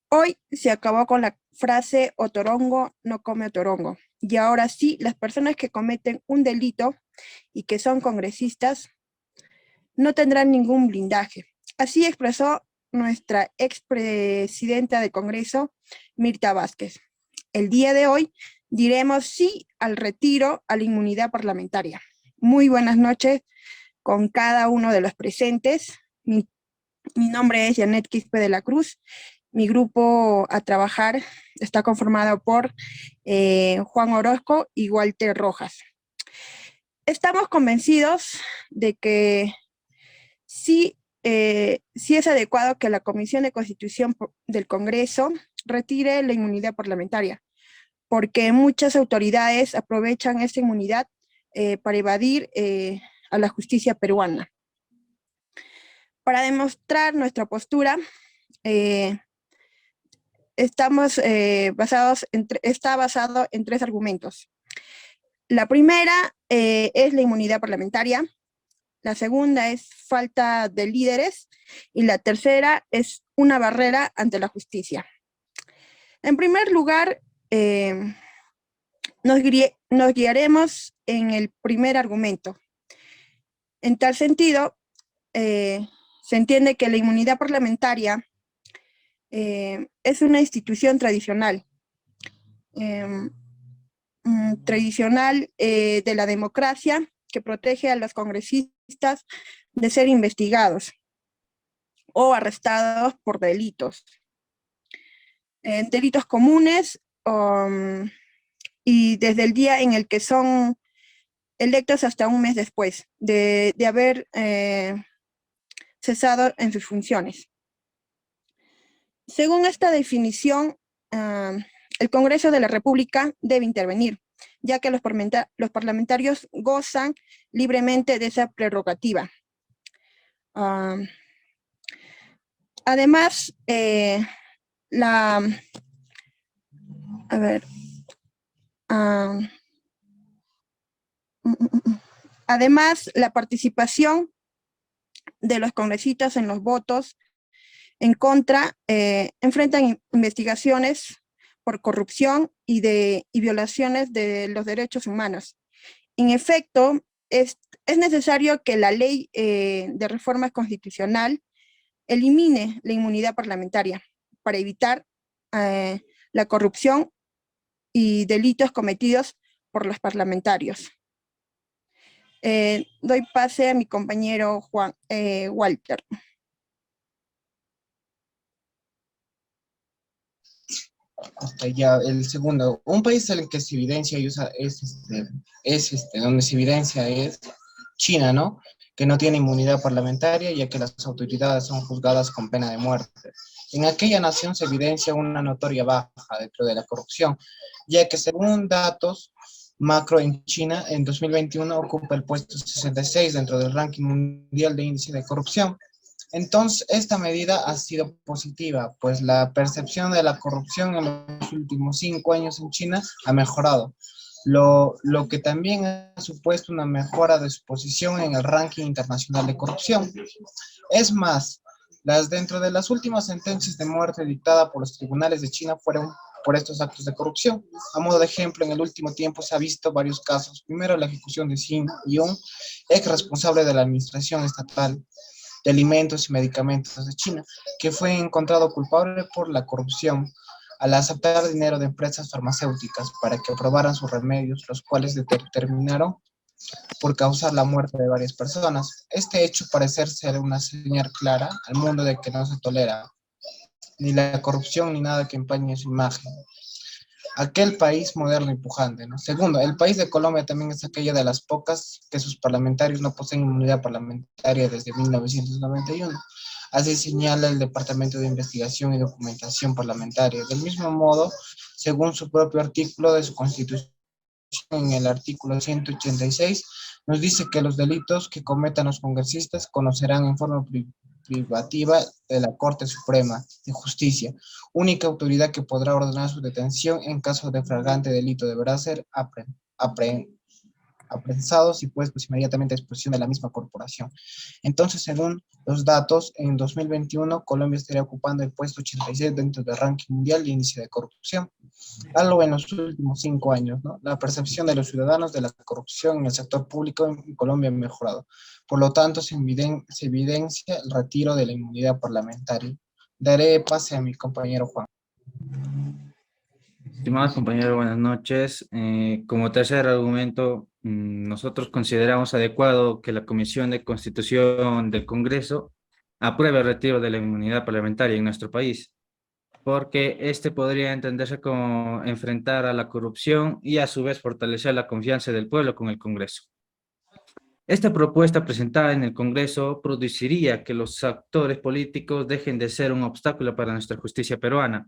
Hoy se acabó con la frase otorongo no come otorongo. Y ahora sí, las personas que cometen un delito y que son congresistas no tendrán ningún blindaje. Así expresó nuestra expresidenta del Congreso, Mirta Vázquez. El día de hoy diremos sí al retiro a la inmunidad parlamentaria. Muy buenas noches con cada uno de los presentes. Mi nombre es Janet Quispe de la Cruz. Mi grupo a trabajar está conformado por Juan Orozco y Walter Rojas. Estamos convencidos de que sí es adecuado que la Comisión de Constitución del Congreso retire la inmunidad parlamentaria, porque muchas autoridades aprovechan esta inmunidad para evadir a la justicia peruana. Para demostrar nuestra postura, eh, está basado en tres argumentos. La primera es la inmunidad parlamentaria, la segunda es falta de líderes y la tercera es una barrera ante la justicia. En primer lugar, nos guiaremos en el primer argumento. En tal sentido, se entiende que la inmunidad parlamentaria es una institución tradicional, de la democracia que protege a los congresistas de ser investigados o arrestados por delitos comunes y desde el día en el que son electos hasta un mes después de haber cesado en sus funciones. Según esta definición, el Congreso de la República debe intervenir, ya que los parlamentarios gozan libremente de esa prerrogativa. Además, a ver, además, la participación de los congresistas en los votos en contra enfrentan investigaciones por corrupción y violaciones de los derechos humanos. En efecto, es necesario que la ley de reforma constitucional elimine la inmunidad parlamentaria para evitar la corrupción y delitos cometidos por los parlamentarios. Doy pase a mi compañero Walter. Hasta ya el segundo. Un país en el que se evidencia y usa donde se evidencia es China, ¿no? Que no tiene inmunidad parlamentaria, ya que las autoridades son juzgadas con pena de muerte. En aquella nación se evidencia una notoria baja dentro de la corrupción, ya que según datos macro en China, en 2021 ocupa el puesto 66 dentro del ranking mundial de índice de corrupción. Entonces, esta medida ha sido positiva, pues la percepción de la corrupción en los últimos 5 años en China ha mejorado, lo que también ha supuesto una mejora de su posición en el ranking internacional de corrupción. Es más, dentro de las últimas sentencias de muerte dictadas por los tribunales de China fueron por estos actos de corrupción. A modo de ejemplo, en el último tiempo se ha visto varios casos. Primero, la ejecución de Xin Yun, ex responsable de la administración estatal de alimentos y medicamentos de China, que fue encontrado culpable por la corrupción al aceptar dinero de empresas farmacéuticas para que aprobaran sus remedios, los cuales determinaron por causar la muerte de varias personas. Este hecho parece ser una señal clara al mundo de que no se tolera ni la corrupción ni nada que empañe su imagen. Aquel país moderno y pujante, ¿no? Segundo, el país de Colombia también es aquella de las pocas que sus parlamentarios no poseen inmunidad parlamentaria desde 1991. Así señala el Departamento de Investigación y Documentación Parlamentaria. Del mismo modo, según su propio artículo de su Constitución, en el artículo 186, nos dice que los delitos que cometan los congresistas conocerán en forma privativa de la Corte Suprema de Justicia, única autoridad que podrá ordenar su detención en caso de flagrante delito. Deberá ser aprehendido apresados y pues inmediatamente a disposición de la misma corporación. Entonces, según los datos, en 2021 Colombia estaría ocupando el puesto 86 dentro del ranking mundial de índice de corrupción. Algo en los últimos 5 años, ¿no? La percepción de los ciudadanos de la corrupción en el sector público en Colombia ha mejorado. Por lo tanto, se evidencia el retiro de la inmunidad parlamentaria. Daré pase a mi compañero Juan. Estimados compañeros, buenas noches. Como tercer argumento, nosotros consideramos adecuado que la Comisión de Constitución del Congreso apruebe el retiro de la inmunidad parlamentaria en nuestro país, porque este podría entenderse como enfrentar a la corrupción y a su vez fortalecer la confianza del pueblo con el Congreso. Esta propuesta presentada en el Congreso produciría que los actores políticos dejen de ser un obstáculo para nuestra justicia peruana.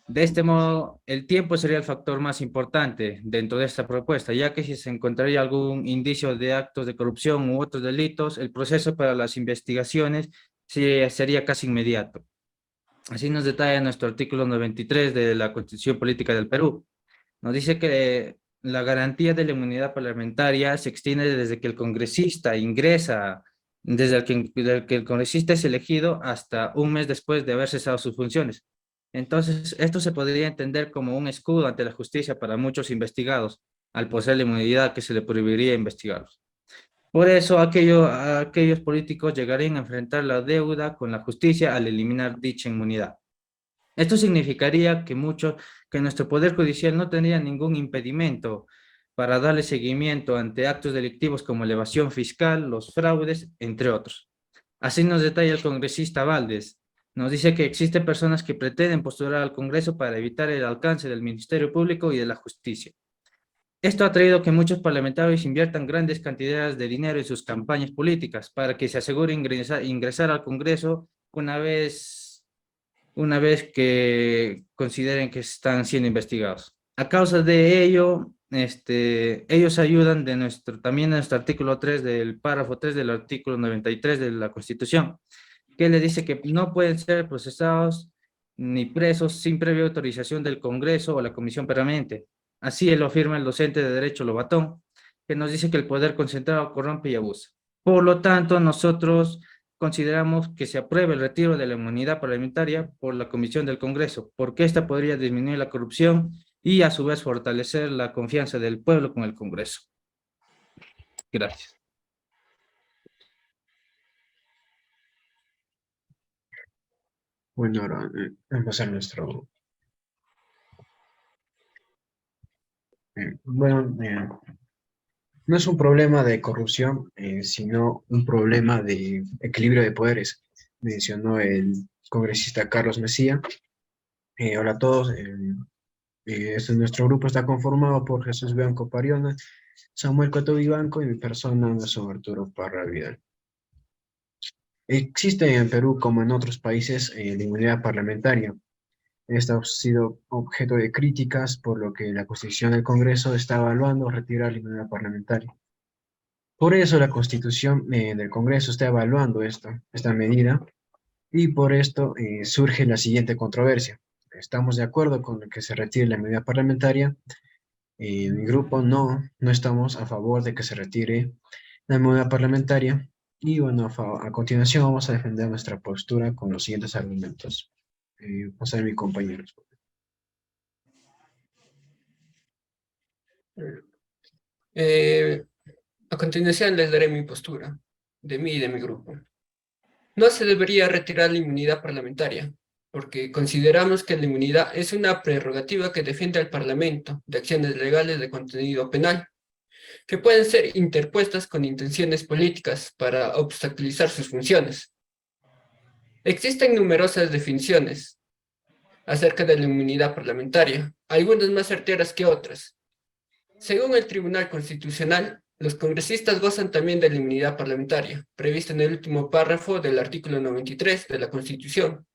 De este modo, el tiempo sería el factor más importante dentro de esta propuesta, ya que si se encontraría algún indicio de actos de corrupción u otros delitos, el proceso para las investigaciones sería casi inmediato. Así nos detalla nuestro artículo 93 de la Constitución Política del Perú. Nos dice que la garantía de la inmunidad parlamentaria se extiende desde que el congresista ingresa, desde que el congresista es elegido hasta un mes después de haber cesado sus funciones. Entonces, esto se podría entender como un escudo ante la justicia para muchos investigados, al poseer la inmunidad que se le prohibiría investigarlos. Por eso, aquellos políticos llegarían a enfrentar la deuda con la justicia al eliminar dicha inmunidad. Esto significaría que nuestro Poder Judicial no tendría ningún impedimento para darle seguimiento ante actos delictivos como la evasión fiscal, los fraudes, entre otros. Así nos detalla el congresista Valdés. Nos dice que existen personas que pretenden postular al Congreso para evitar el alcance del Ministerio Público y de la Justicia. Esto ha traído que muchos parlamentarios inviertan grandes cantidades de dinero en sus campañas políticas para que se asegure ingresar al Congreso una vez que consideren que están siendo investigados. A causa de ello, ellos ayudan también de nuestro artículo 3 del párrafo 3 del artículo 93 de la Constitución, que le dice que no pueden ser procesados ni presos sin previa autorización del Congreso o la Comisión Permanente. Así lo afirma el docente de Derecho Lobatón, que nos dice que el poder concentrado corrompe y abusa. Por lo tanto, nosotros consideramos que se apruebe el retiro de la inmunidad parlamentaria por la Comisión del Congreso, porque esta podría disminuir la corrupción y a su vez fortalecer la confianza del pueblo con el Congreso. Gracias. Bueno, ahora vamos a nuestro... bueno, no es un problema de corrupción, sino un problema de equilibrio de poderes, mencionó el congresista Carlos Mesía. Hola a todos, nuestro grupo está conformado por Jesús Bianco Pariona, Samuel Coto Vivanco y mi persona, Nelson Arturo Parra Vidal. Existe en Perú, como en otros países, la inmunidad parlamentaria. Esta ha sido objeto de críticas, por lo que la Constitución del Congreso está evaluando retirar la inmunidad parlamentaria. Por eso la Constitución del Congreso está evaluando esta medida, y por esto surge la siguiente controversia. Estamos de acuerdo con que se retire la inmunidad parlamentaria. En mi grupo no estamos a favor de que se retire la inmunidad parlamentaria. Y bueno, a continuación vamos a defender nuestra postura con los siguientes argumentos. Pasar a mis compañeros. A continuación les daré mi postura, de mí y de mi grupo. No se debería retirar la inmunidad parlamentaria, porque consideramos que la inmunidad es una prerrogativa que defiende al Parlamento de acciones legales de contenido penal, que pueden ser interpuestas con intenciones políticas para obstaculizar sus funciones. Existen numerosas definiciones acerca de la inmunidad parlamentaria, algunas más certeras que otras. Según el Tribunal Constitucional, los congresistas gozan también de la inmunidad parlamentaria, prevista en el último párrafo del artículo 93 de la Constitución,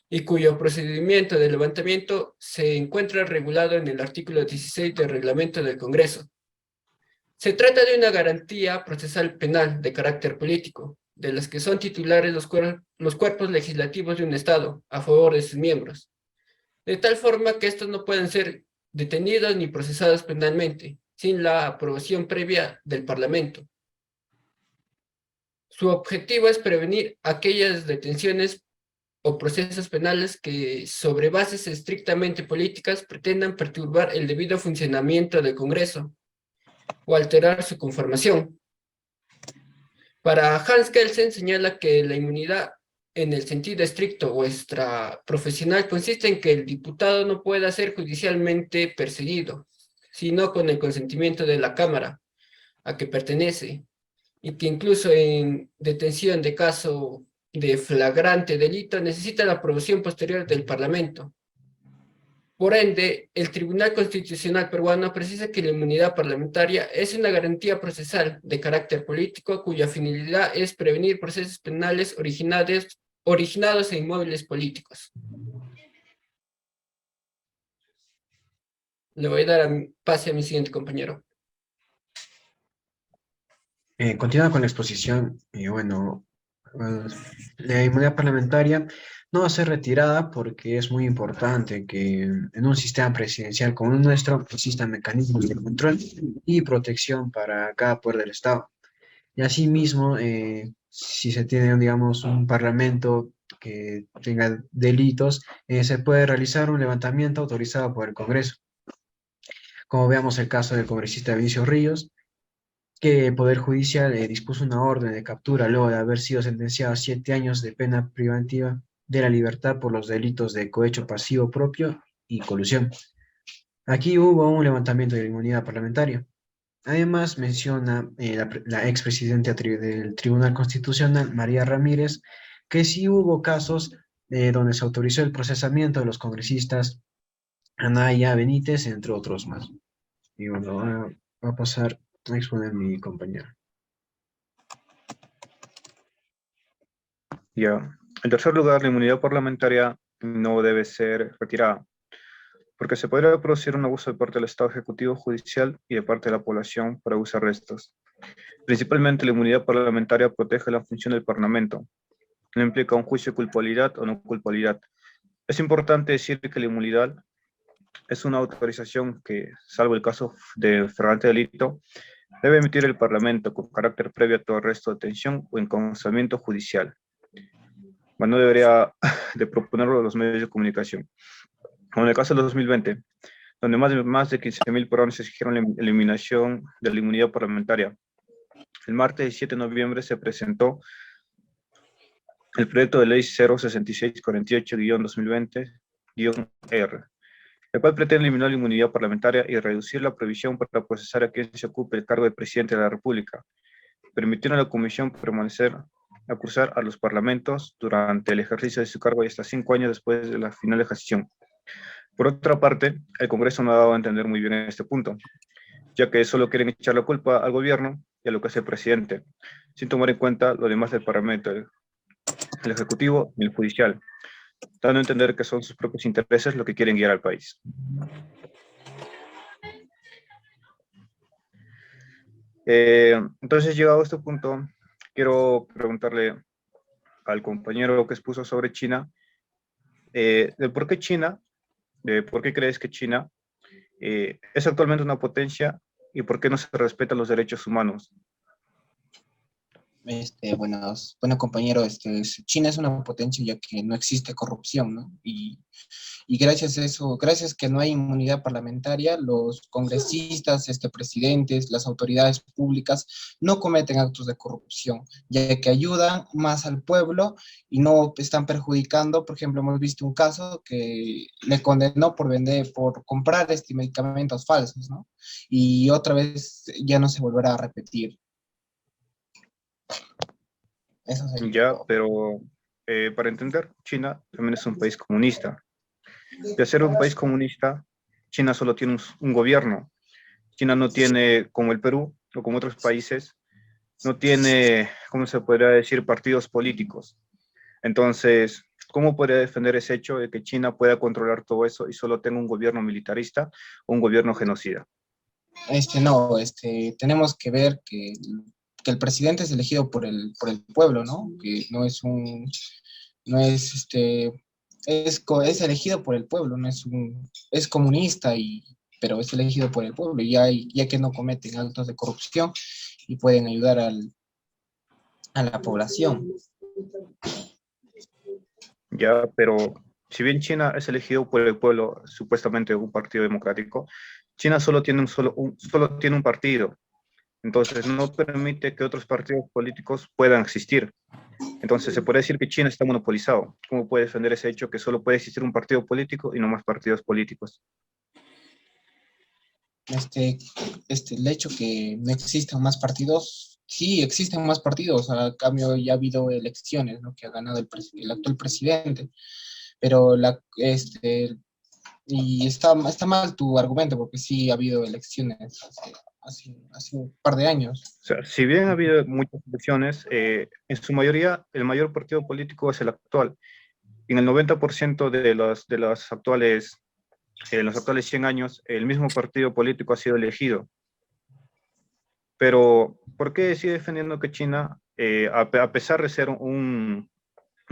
y cuyo procedimiento de levantamiento se encuentra regulado en el artículo 16 del Reglamento del Congreso. Se trata de una garantía procesal penal de carácter político, de las que son titulares los cuerpos legislativos de un Estado a favor de sus miembros, de tal forma que estos no pueden ser detenidos ni procesados penalmente, sin la aprobación previa del Parlamento. Su objetivo es prevenir aquellas detenciones o procesos penales que, sobre bases estrictamente políticas, pretendan perturbar el debido funcionamiento del Congreso o alterar su conformación. Para Hans Kelsen señala que la inmunidad en el sentido estricto o extraprofesional consiste en que el diputado no pueda ser judicialmente perseguido, sino con el consentimiento de la Cámara a que pertenece, y que incluso en detención de caso de flagrante delito necesita la aprobación posterior del Parlamento. Por ende, el Tribunal Constitucional peruano precisa que la inmunidad parlamentaria es una garantía procesal de carácter político cuya finalidad es prevenir procesos penales originados en inmóviles políticos. Le voy a dar pase a mi siguiente compañero. Continúa con la exposición, y bueno, la inmunidad parlamentaria no va a ser retirada porque es muy importante que en un sistema presidencial como el nuestro existan mecanismos de control y protección para cada poder del Estado. Y asimismo, si se tiene, digamos, un parlamento que tenga delitos, se puede realizar un levantamiento autorizado por el Congreso. Como veamos el caso del congresista Vinicius Ríos, que el Poder Judicial dispuso una orden de captura luego de haber sido sentenciado a 7 años de pena privativa de la libertad por los delitos de cohecho pasivo propio y colusión. Aquí hubo un levantamiento de la inmunidad parlamentaria. Además, menciona la expresidenta del Tribunal Constitucional, María Ramírez, que sí hubo casos donde se autorizó el procesamiento de los congresistas Anaya Benítez, entre otros más. Y bueno, va a pasar a exponer mi compañero. Ya. En tercer lugar, la inmunidad parlamentaria no debe ser retirada, porque se podría producir un abuso de parte del Estado Ejecutivo, Judicial y de parte de la población para usar restos. Principalmente la inmunidad parlamentaria protege la función del Parlamento. No implica un juicio de culpabilidad o no culpabilidad. Es importante decir que la inmunidad es una autorización que, salvo el caso de flagrante delito, debe emitir el Parlamento con carácter previo a todo arresto, detención o encauzamiento judicial. Bueno, no debería de proponerlo a los medios de comunicación. Como en el caso del 2020, donde más de 15.000 peruanos exigieron la eliminación de la inmunidad parlamentaria. El martes 17 de noviembre se presentó el proyecto de ley 06648-2020-R, el cual pretende eliminar la inmunidad parlamentaria y reducir la previsión para procesar a quien se ocupe el cargo de presidente de la República, permitiendo a la Comisión acusar a los parlamentos durante el ejercicio de su cargo y hasta 5 años después de la final de ejercicio. Por otra parte, el Congreso no ha dado a entender muy bien este punto, ya que solo quieren echar la culpa al gobierno y a lo que hace el presidente, sin tomar en cuenta lo demás del Parlamento, el Ejecutivo y el Judicial, dando a entender que son sus propios intereses lo que quieren guiar al país. Entonces, llegado a este punto, quiero preguntarle al compañero que expuso sobre China, de por qué China, por qué crees que China es actualmente una potencia y por qué no se respetan los derechos humanos. Bueno, compañero, China es una potencia ya que no existe corrupción, ¿no? Y gracias a eso, gracias que no hay inmunidad parlamentaria, los congresistas, presidentes, las autoridades públicas no cometen actos de corrupción, ya que ayudan más al pueblo y no están perjudicando. Por ejemplo, hemos visto un caso que le condenó por comprar medicamentos falsos, ¿no? Y otra vez ya no se volverá a repetir. Eso sería todo. Pero para entender, China también es un país comunista. De ser un país comunista, China solo tiene un gobierno. China no tiene, como el Perú o como otros países, no tiene, ¿cómo se podría decir?, partidos políticos. Entonces, ¿cómo podría defender ese hecho de que China pueda controlar todo eso y solo tenga un gobierno militarista o un gobierno genocida? Tenemos que ver que el presidente es elegido por el pueblo, ¿no? Que es elegido por el pueblo, es comunista y pero es elegido por el pueblo, ya que no cometen actos de corrupción y pueden ayudar a la población. Ya, pero si bien China es elegido por el pueblo, supuestamente un partido democrático, China solo tiene solo tiene un partido. Entonces no permite que otros partidos políticos puedan existir. Entonces se puede decir que China está monopolizado. ¿Cómo puede defender ese hecho que solo puede existir un partido político y no más partidos políticos? El hecho que no existan más partidos, sí existen más partidos, a cambio ya ha habido elecciones, ¿no? Que ha ganado el actual presidente, pero y está mal tu argumento, porque sí ha habido elecciones hace un par de años. O sea, si bien ha habido muchas elecciones, en su mayoría el mayor partido político es el actual. Y en el 90% de los actuales, en los actuales 100 años, el mismo partido político ha sido elegido. Pero, ¿por qué sigue defendiendo que China, a pesar de ser un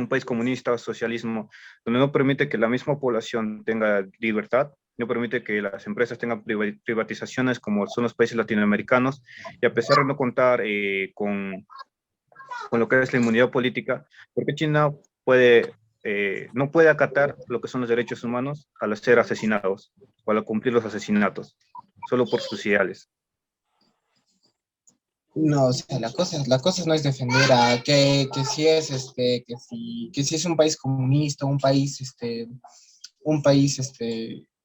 país comunista o socialismo, donde no permite que la misma población tenga libertad, no permite que las empresas tengan privatizaciones como son los países latinoamericanos, y a pesar de no contar con lo que es la inmunidad política, ¿por qué China no puede acatar lo que son los derechos humanos al ser asesinados o al cumplir los asesinatos, solo por sus ideales? No, o sea, la cosa no es defender a que si es que si es un país comunista, un país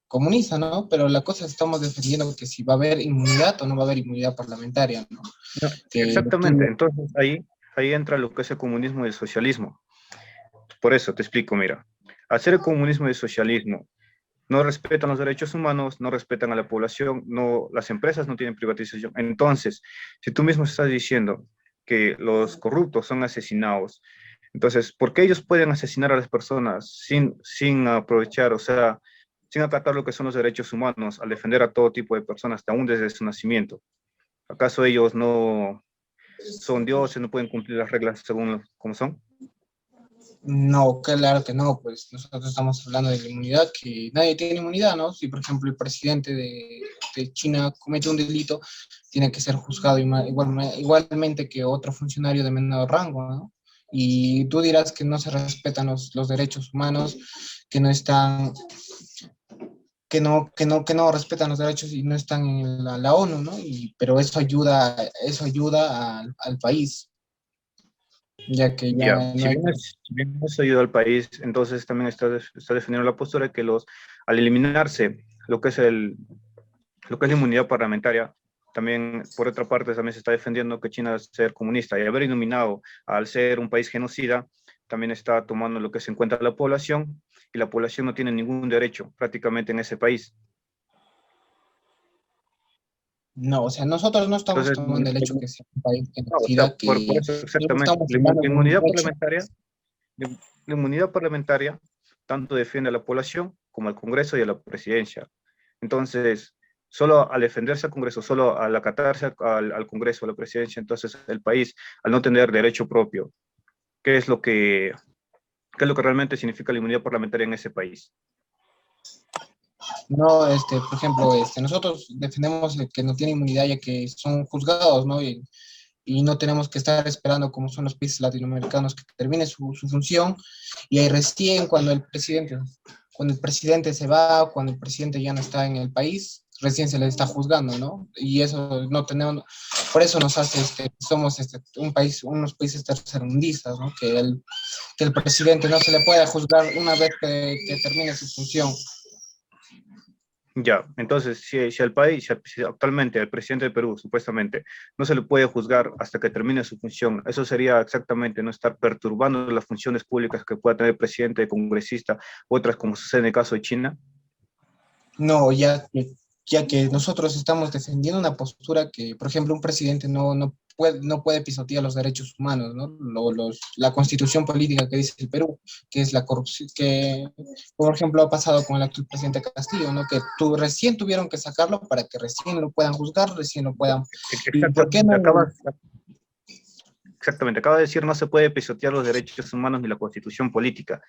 comunista, ¿no? Pero la cosa estamos defendiendo que si va a haber inmunidad o no va a haber inmunidad parlamentaria, ¿no? No, Que exactamente, entonces ahí entra lo que es el comunismo y el socialismo. Por eso te explico, mira, hacer el comunismo y el socialismo no respetan los derechos humanos, no respetan a la población, no, las empresas no tienen privatización. Entonces, si tú mismo estás diciendo que los corruptos son asesinados, entonces, ¿por qué ellos pueden asesinar a las personas sin aprovechar, o sea, sin acatar lo que son los derechos humanos, al defender a todo tipo de personas, aún desde su nacimiento? ¿Acaso ellos no son dioses, no pueden cumplir las reglas según como son? no, claro que no, pues nosotros estamos hablando de la inmunidad, que nadie tiene inmunidad, ¿no? Si, por ejemplo, el presidente de China comete un delito, tiene que ser juzgado igualmente que otro funcionario de menor rango, ¿no? Y tú dirás que no se respetan los derechos humanos, que no están, que no respetan los derechos y no están en la ONU, ¿no? Pero eso ayuda al país, ya que Ya, ya no hay. si bien eso ayuda al país, entonces también está defendiendo la postura de que al eliminarse lo que es la inmunidad parlamentaria, también, por otra parte, también se está defendiendo que China es ser comunista y haber iluminado al ser un país genocida, también está tomando lo que se encuentra la población y la población no tiene ningún derecho prácticamente en ese país. No, o sea, nosotros no estamos Entonces, tomando el hecho que sea un país no, o sea, genocida, por que eso no exactamente, estamos hablando de un derecho. la inmunidad parlamentaria tanto defiende a la población como al Congreso y a la presidencia. Entonces, solo al defenderse al Congreso, solo al acatarse al Congreso, a la presidencia, entonces el país, al no tener derecho propio, ¿qué es lo que, qué es lo que realmente significa la inmunidad parlamentaria en ese país? No, por ejemplo, nosotros defendemos el que no tiene inmunidad ya que son juzgados, ¿no? Y no tenemos que estar esperando como son los países latinoamericanos que termine su función y ahí recién cuando el presidente se va, cuando el presidente ya no está en el país, recién se le está juzgando, ¿no? Y eso no tenemos, por eso nos hace, somos unos países tercermundistas, ¿no? Que el presidente no se le puede juzgar una vez que termine su función. Ya, entonces, si al país, si actualmente al presidente de Perú, supuestamente, no se le puede juzgar hasta que termine su función, eso sería exactamente no estar perturbando las funciones públicas que pueda tener el presidente, congresista, otras como sucede en el caso de China. No, ya que nosotros estamos defendiendo una postura que, por ejemplo, un presidente no puede pisotear los derechos humanos, ¿no? La constitución política que dice el Perú, que es la corrupción, que, por ejemplo, ha pasado con el actual presidente Castillo, ¿no? Que recién tuvieron que sacarlo para que recién lo puedan juzgar, recién lo puedan. ¿Y por qué no? Exactamente, acaba de decir no se puede pisotear los derechos humanos ni la constitución política.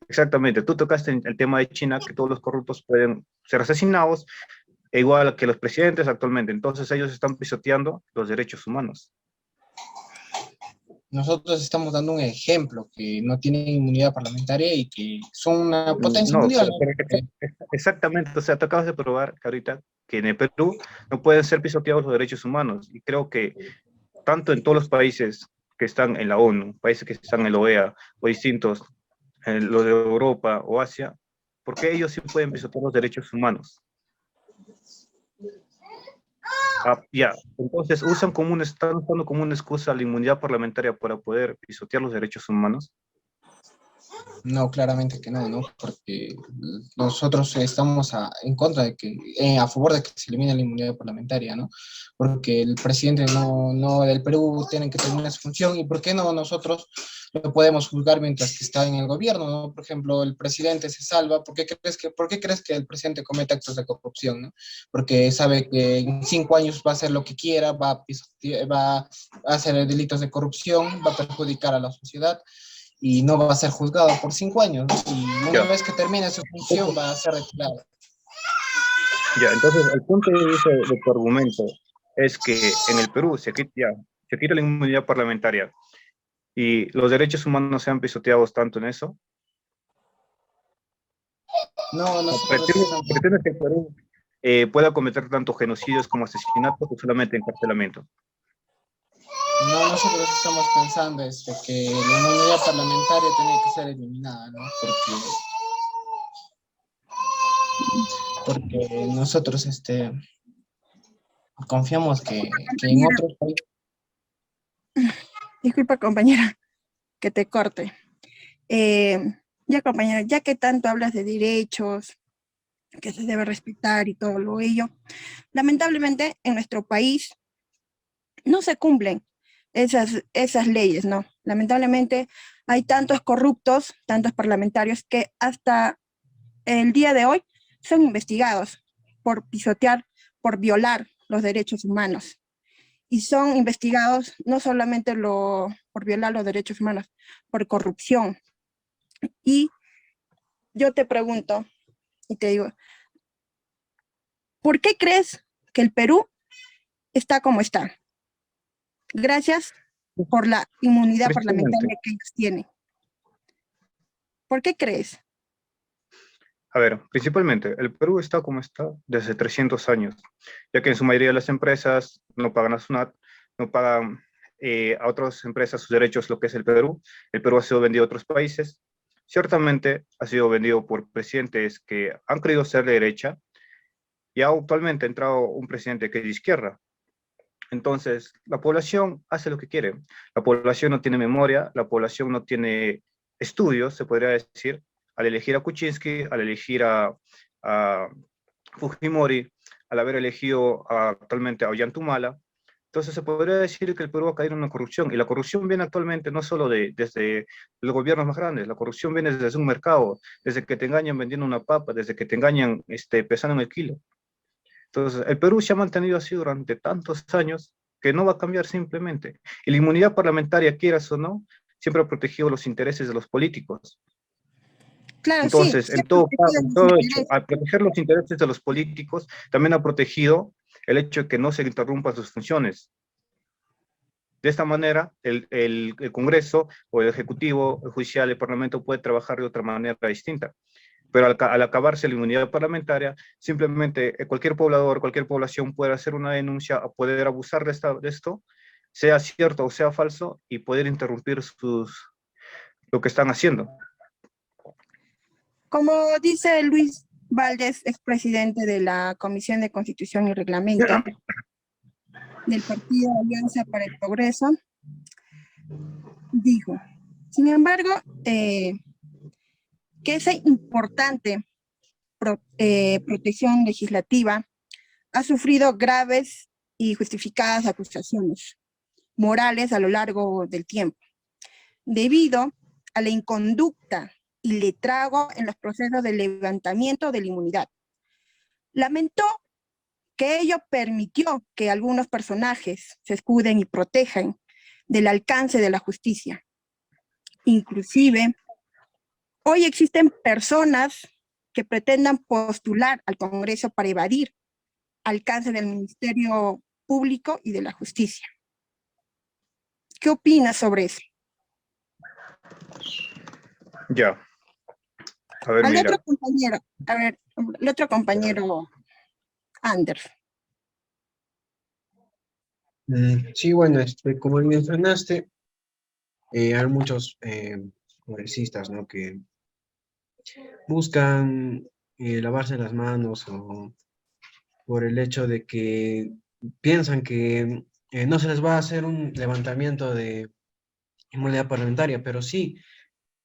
Exactamente, tú tocaste el tema de China, que todos los corruptos pueden ser asesinados, igual que los presidentes actualmente. Entonces ellos están pisoteando los derechos humanos. Nosotros estamos dando un ejemplo que no tienen inmunidad parlamentaria y que son una potencia No, mundial, exactamente, o sea, tú acabas de probar que ahorita que en el Perú no pueden ser pisoteados los derechos humanos, y creo que tanto en todos los países que están en la ONU, países que están en la OEA, o distintos, los de Europa o Asia, ¿por qué ellos sí pueden pisotear los derechos humanos? Ya, entonces están usando como una excusa la inmunidad parlamentaria para poder pisotear los derechos humanos. No, claramente que no, ¿no? Porque nosotros estamos en contra de que, a favor de que se elimine la inmunidad parlamentaria, ¿no? Porque el presidente del Perú tiene que terminar su función, y ¿por qué no nosotros lo podemos juzgar mientras que está en el gobierno, ¿no? Por ejemplo, el presidente se salva, ¿por qué crees que el presidente comete actos de corrupción, ¿no? Porque sabe que en 5 años va a hacer lo que quiera, va a hacer delitos de corrupción, va a perjudicar a la sociedad, y no va a ser juzgado por 5 años, ¿no? Y una vez que termine su función va a ser retirado. Ya, entonces el punto de vista de tu argumento es que en el Perú se quita la inmunidad parlamentaria y los derechos humanos sean pisoteados tanto en eso. No, ¿Pretendes que el Perú pueda cometer tanto genocidios como asesinatos o solamente encarcelamiento? No, nosotros estamos pensando que la inmunidad parlamentaria tiene que ser eliminada, ¿no? Porque nosotros confiamos que en otros países... Disculpa, compañera, que te corte. Ya, compañera, ya que tanto hablas de derechos, que se debe respetar y todo lo ello, lamentablemente en nuestro país no se cumplen esas leyes, ¿no? Lamentablemente hay tantos corruptos, tantos parlamentarios que hasta el día de hoy son investigados por pisotear, por violar los derechos humanos. Y son investigados no solamente por violar los derechos humanos, por corrupción. Y yo te pregunto y te digo, ¿por qué crees que el Perú está como está? Gracias por la inmunidad parlamentaria que ellos tienen. ¿Por qué crees? A ver, principalmente, el Perú está como está desde 300 años, ya que en su mayoría de las empresas no pagan a SUNAT, no pagan a otras empresas sus derechos, lo que es el Perú. El Perú ha sido vendido a otros países. Ciertamente ha sido vendido por presidentes que han querido ser de derecha, y actualmente ha entrado un presidente que es de izquierda. Entonces, la población hace lo que quiere. La población no tiene memoria, la población no tiene estudios, se podría decir, al elegir a Kuczynski, al elegir a Fujimori, al haber elegido actualmente a Ollantumala. Entonces se podría decir que el Perú ha caído en una corrupción, y la corrupción viene actualmente no solo desde los gobiernos más grandes, la corrupción viene desde un mercado, desde que te engañan vendiendo una papa, desde que te engañan pesando en el kilo. Entonces, el Perú se ha mantenido así durante tantos años que no va a cambiar simplemente. Y la inmunidad parlamentaria, quieras o no, siempre ha protegido los intereses de los políticos. Claro, Entonces, sí, en todo hecho, al proteger los intereses de los políticos, también ha protegido el hecho de que no se interrumpan sus funciones. De esta manera, el Congreso o el Ejecutivo, el Judicial, el Parlamento puede trabajar de otra manera distinta. Pero al acabarse la inmunidad parlamentaria, simplemente cualquier poblador, cualquier población puede hacer una denuncia, a poder abusar de esto, sea cierto o sea falso, y poder interrumpir lo que están haciendo. Como dice Luis Valdés, expresidente de la Comisión de Constitución y Reglamento del Partido Alianza para el Progreso, dijo, sin embargo, que esa importante protección legislativa ha sufrido graves y justificadas acusaciones morales a lo largo del tiempo, debido a la inconducta y letrago en los procesos de levantamiento de la inmunidad. Lamentó que ello permitió que algunos personajes se escuden y protejan del alcance de la justicia. Inclusive, hoy existen personas que pretendan postular al Congreso para evadir alcance del Ministerio Público y de la Justicia. ¿Qué opinas sobre eso? Ya. A ver, Al mira. otro compañero, a ver, el otro compañero, Anders. Sí, bueno, como mencionaste, hay muchos congresistas, ¿no? Que buscan lavarse las manos o por el hecho de que piensan que no se les va a hacer un levantamiento de inmunidad parlamentaria, pero sí,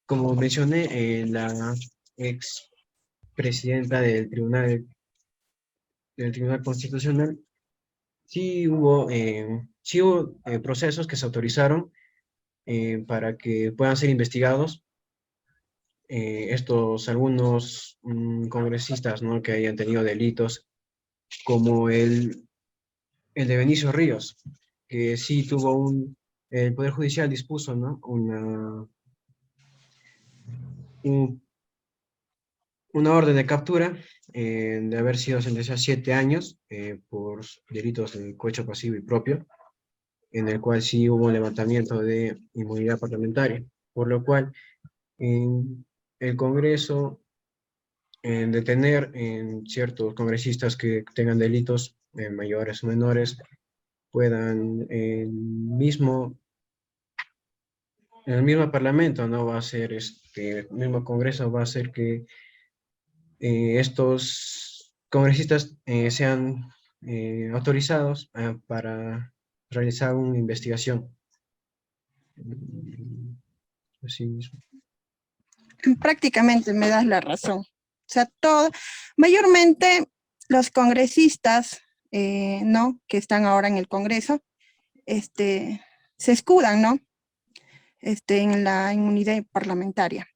como mencioné, la ex presidenta del Tribunal Constitucional, sí hubo procesos que se autorizaron para que puedan ser investigados algunos congresistas, ¿no? Que hayan tenido delitos, como el de Benicio Ríos, que sí el Poder Judicial dispuso, ¿no? Una orden de captura de haber sido sentenciado a 7 años por delitos de cohecho pasivo y propio, en el cual sí hubo un levantamiento de inmunidad parlamentaria, por lo cual el Congreso, en detener en ciertos congresistas que tengan delitos mayores o menores, puedan en el mismo Parlamento, ¿no? Va a ser el mismo Congreso va a hacer que estos congresistas sean autorizados para realizar una investigación. Así mismo. Prácticamente me das la razón. O sea, mayormente los congresistas, ¿no? Que están ahora en el Congreso, se escudan, ¿no? En la inmunidad parlamentaria.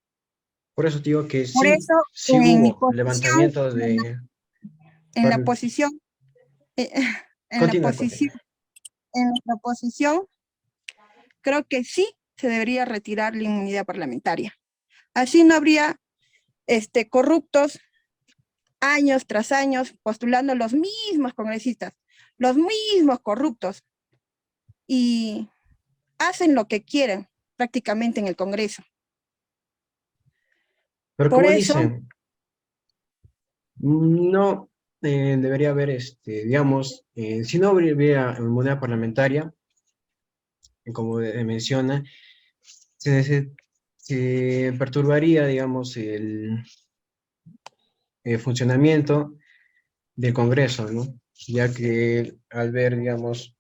Por eso digo que Por sí, eso, sí en mi hubo posición, levantamientos de... en la posición, eh, en la Continúa, posición, en la oposición, creo que sí se debería retirar la inmunidad parlamentaria. Así no habría corruptos años tras años postulando los mismos congresistas, los mismos corruptos, y hacen lo que quieren prácticamente en el Congreso. Pero Por como eso, dicen, no debería haber, digamos, si no hubiera inmunidad parlamentaria, como menciona, se perturbaría, digamos, el funcionamiento del Congreso, ¿no? Ya que al ver, digamos,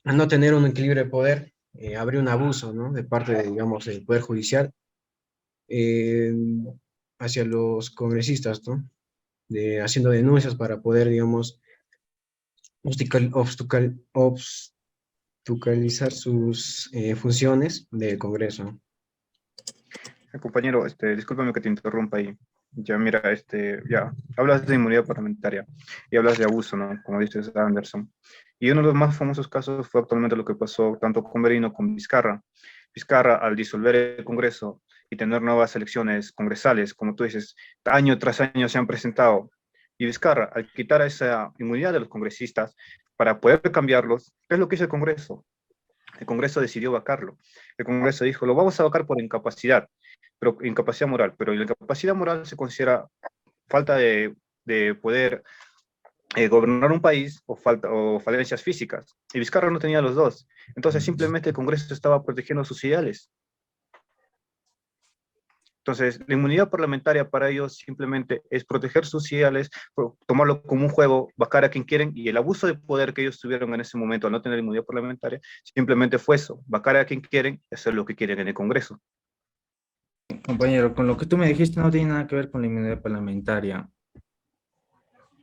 al no tener un equilibrio de poder, habría un abuso, ¿no? De parte, digamos, del Poder Judicial eh, hacia los congresistas, ¿no? Haciendo denuncias para poder, digamos, obstaculizar sus funciones del Congreso. Compañero, discúlpame que te interrumpa ahí. Ya, mira, ya, hablas de inmunidad parlamentaria y hablas de abuso, ¿no? Como dices, Anderson. Y uno de los más famosos casos fue actualmente lo que pasó tanto con Merino como Vizcarra. Vizcarra, al disolver el Congreso y tener nuevas elecciones congresales, como tú dices, año tras año se han presentado. Y Vizcarra, al quitar esa inmunidad de los congresistas para poder cambiarlos, ¿qué es lo que hizo el Congreso? El Congreso decidió vacarlo. El Congreso dijo, lo vamos a vacar por incapacidad, pero incapacidad moral. Pero la incapacidad moral se considera falta de poder gobernar un país o falencias físicas. Y Vizcarra no tenía los dos. Entonces simplemente el Congreso estaba protegiendo sus ideales. Entonces, la inmunidad parlamentaria para ellos simplemente es proteger sus ideales, tomarlo como un juego, vacar a quien quieren, y el abuso de poder que ellos tuvieron en ese momento al no tener inmunidad parlamentaria, simplemente fue eso, vacar a quien quieren y hacer lo que quieren en el Congreso. Compañero, con lo que tú me dijiste no tiene nada que ver con la inmunidad parlamentaria.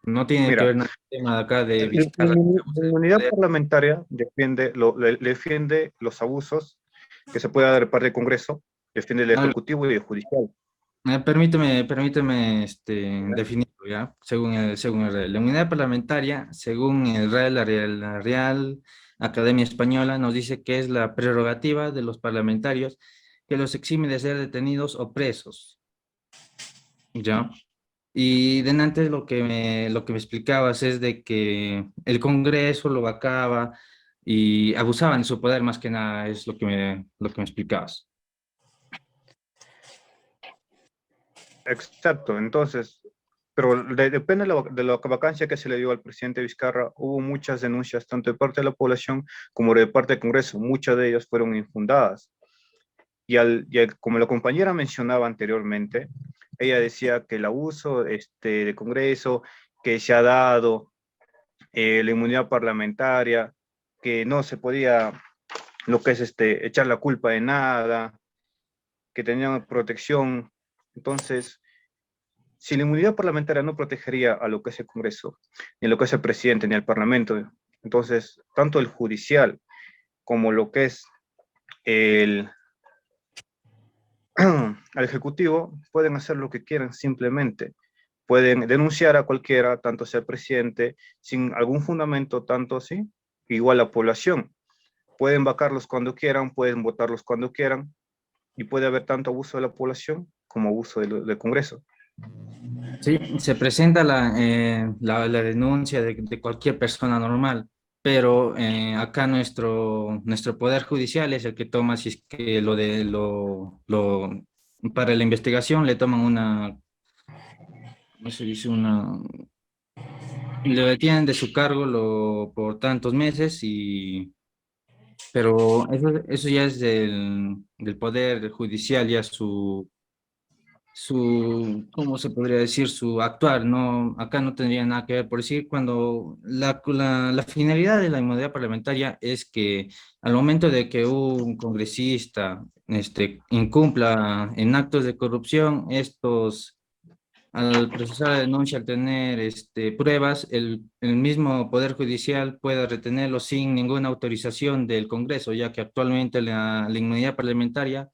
No tiene que Mira, ver nada con el tema de acá de la Vizcarra. inmunidad parlamentaria defiende los abusos que se puede dar de parte del Congreso, defiende el Ejecutivo y el Judicial. Permíteme definirlo, ¿ya? Según el Real. La inmunidad parlamentaria, según el Real, la Real Academia Española, nos dice que es la prerrogativa de los parlamentarios que los exime de ser detenidos o presos, ¿ya? Y de antes lo que me explicabas es de que el Congreso lo vacaba y abusaban de su poder más que nada, es lo que me explicabas. Exacto, entonces, pero depende de la vacancia que se le dio al presidente Vizcarra, hubo muchas denuncias, tanto de parte de la población como de parte del Congreso, muchas de ellas fueron infundadas. Como la compañera mencionaba anteriormente, ella decía que el abuso del Congreso que se ha dado, la inmunidad parlamentaria, que no se podía, lo que es echar la culpa de nada, que tenían protección. Entonces, si la inmunidad parlamentaria no protegería a lo que es el Congreso, ni a lo que es el presidente, ni al Parlamento, entonces, tanto el judicial como lo que es el al Ejecutivo pueden hacer lo que quieran simplemente. Pueden denunciar a cualquiera, tanto sea el presidente, sin algún fundamento, tanto así, igual la población. Pueden vacarlos cuando quieran, pueden votarlos cuando quieran, y puede haber tanto abuso de la población como abuso del Congreso. Sí, se presenta la denuncia de cualquier persona normal, pero acá nuestro poder judicial es el que toma, si es que para la investigación le toman ¿cómo se dice? Le detienen de su cargo por tantos meses pero eso ya es del poder judicial, ya ¿cómo se podría decir? Su actuar, no, acá no tendría nada que ver. Por decir, cuando la finalidad de la inmunidad parlamentaria es que al momento de que un congresista incumpla en actos de corrupción, al procesar la denuncia, al tener pruebas, el mismo Poder Judicial puede retenerlo sin ninguna autorización del Congreso, ya que actualmente la inmunidad parlamentaria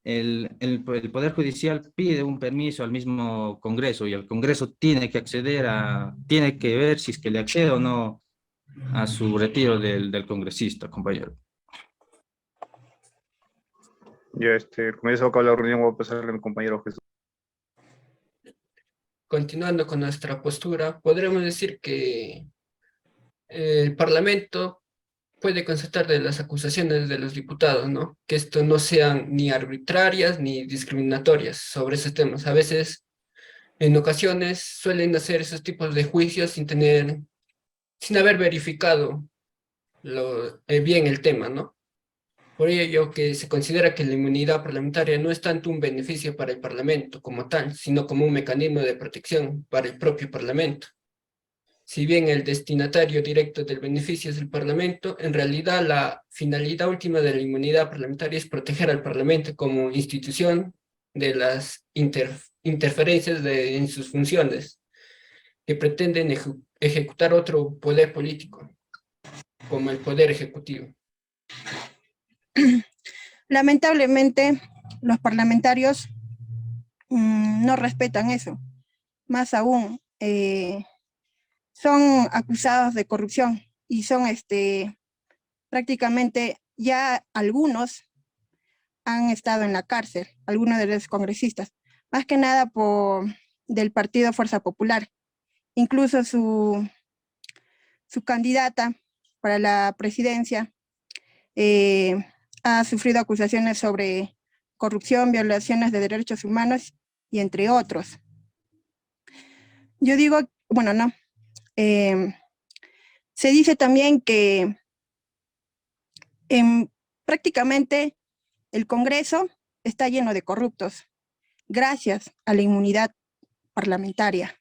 el Poder Judicial pide un permiso al mismo Congreso y el Congreso tiene que tiene que ver si es que le accede o no a su retiro del congresista, compañero. Ya, como ya se va a acabar la reunión, voy a pasarle a mi compañero Jesús. Continuando con nuestra postura, podremos decir que el Parlamento puede constatar de las acusaciones de los diputados, ¿no? Que esto no sean ni arbitrarias ni discriminatorias sobre esos temas. A veces, en ocasiones, suelen hacer esos tipos de juicios sin haber verificado bien el tema, ¿no? Por ello que se considera que la inmunidad parlamentaria no es tanto un beneficio para el Parlamento como tal, sino como un mecanismo de protección para el propio Parlamento. Si bien el destinatario directo del beneficio es el Parlamento, en realidad la finalidad última de la inmunidad parlamentaria es proteger al Parlamento como institución de las interferencias en sus funciones que pretenden ejecutar otro poder político, como el poder ejecutivo. Lamentablemente, los parlamentarios no respetan eso. Más aún, son acusados de corrupción y son prácticamente ya algunos han estado en la cárcel, algunos de los congresistas, más que nada del partido Fuerza Popular. Incluso su candidata para la presidencia ha sufrido acusaciones sobre corrupción, violaciones de derechos humanos y entre otros. Yo digo, bueno, no. Se dice también que prácticamente el Congreso está lleno de corruptos gracias a la inmunidad parlamentaria.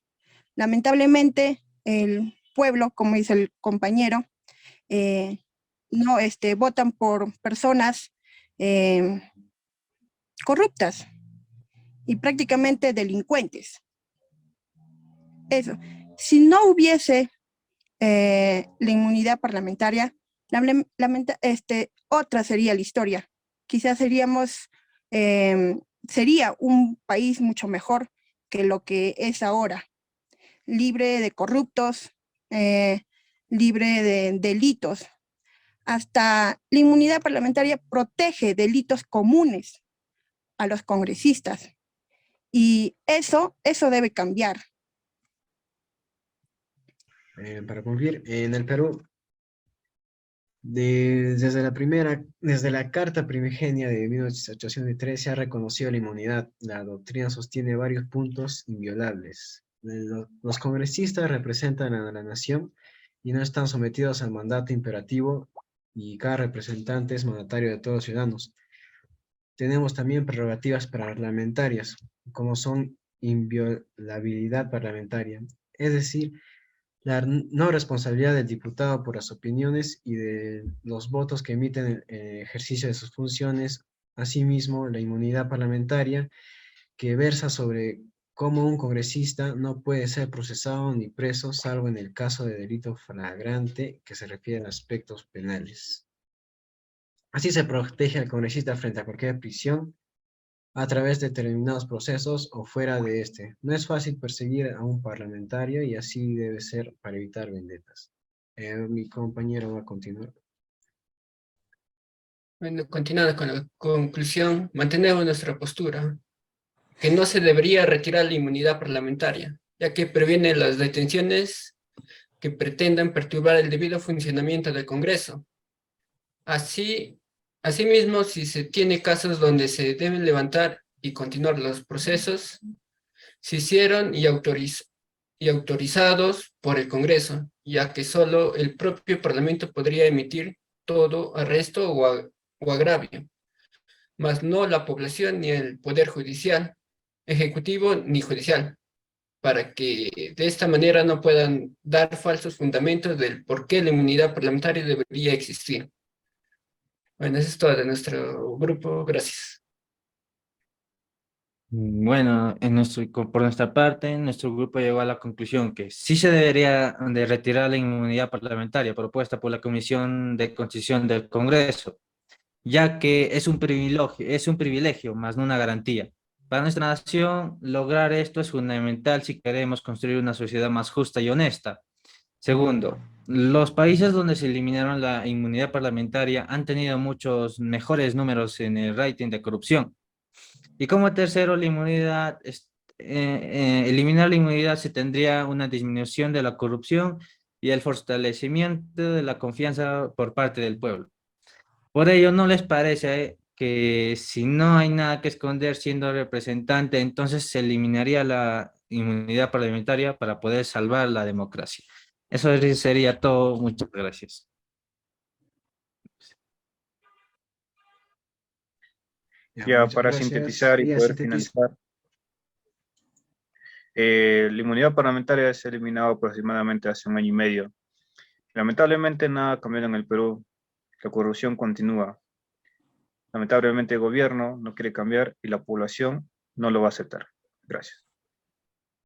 Lamentablemente, el pueblo, como dice el compañero, no votan por personas corruptas y prácticamente delincuentes. Eso. Si no hubiese la inmunidad parlamentaria, otra sería la historia. Quizás sería un país mucho mejor que lo que es ahora, libre de corruptos, libre de delitos. Hasta la inmunidad parlamentaria protege delitos comunes a los congresistas. Y eso debe cambiar. Para concluir, en el Perú, desde la Carta Primigenia de 1803 se ha reconocido la inmunidad. La doctrina sostiene varios puntos inviolables. Los congresistas representan a la nación y no están sometidos al mandato imperativo, y cada representante es mandatario de todos los ciudadanos. Tenemos también prerrogativas parlamentarias, como son inviolabilidad parlamentaria, es decir, la no responsabilidad del diputado por las opiniones y de los votos que emiten en el ejercicio de sus funciones. Asimismo, la inmunidad parlamentaria, que versa sobre cómo un congresista no puede ser procesado ni preso, salvo en el caso de delito flagrante que se refiere a aspectos penales. Así se protege al congresista frente a cualquier prisión a través de determinados procesos o fuera de este. No es fácil perseguir a un parlamentario y así debe ser para evitar vendetas. Mi compañero va a continuar. Bueno, continuando con la conclusión, mantenemos nuestra postura, que no se debería retirar la inmunidad parlamentaria, ya que previene las detenciones que pretendan perturbar el debido funcionamiento del Congreso. Asimismo, si se tiene casos donde se deben levantar y continuar los procesos, se hicieron y autorizados por el Congreso, ya que solo el propio Parlamento podría emitir todo arresto o agravio, mas no la población ni el Poder Judicial, Ejecutivo ni Judicial, para que de esta manera no puedan dar falsos fundamentos del por qué la inmunidad parlamentaria debería existir. Bueno, eso es todo de nuestro grupo. Gracias. Bueno, por nuestra parte, nuestro grupo llegó a la conclusión que sí se debería de retirar la inmunidad parlamentaria propuesta por la Comisión de Constitución del Congreso, ya que es un privilegio, más no una garantía. Para nuestra nación, lograr esto es fundamental si queremos construir una sociedad más justa y honesta. Segundo, los países donde se eliminaron la inmunidad parlamentaria han tenido muchos mejores números en el rating de corrupción. Y como tercero, eliminar la inmunidad se tendría una disminución de la corrupción y el fortalecimiento de la confianza por parte del pueblo. Por ello, ¿no les parece que si no hay nada que esconder siendo representante, entonces se eliminaría la inmunidad parlamentaria para poder salvar la democracia? Eso sería todo. Muchas gracias. Ya Muchas para gracias. sintetizar y poder finalizar, la inmunidad parlamentaria se ha eliminado aproximadamente hace 1 año y medio. Lamentablemente nada ha cambiado en el Perú, la corrupción continúa. Lamentablemente el gobierno no quiere cambiar y la población no lo va a aceptar. Gracias.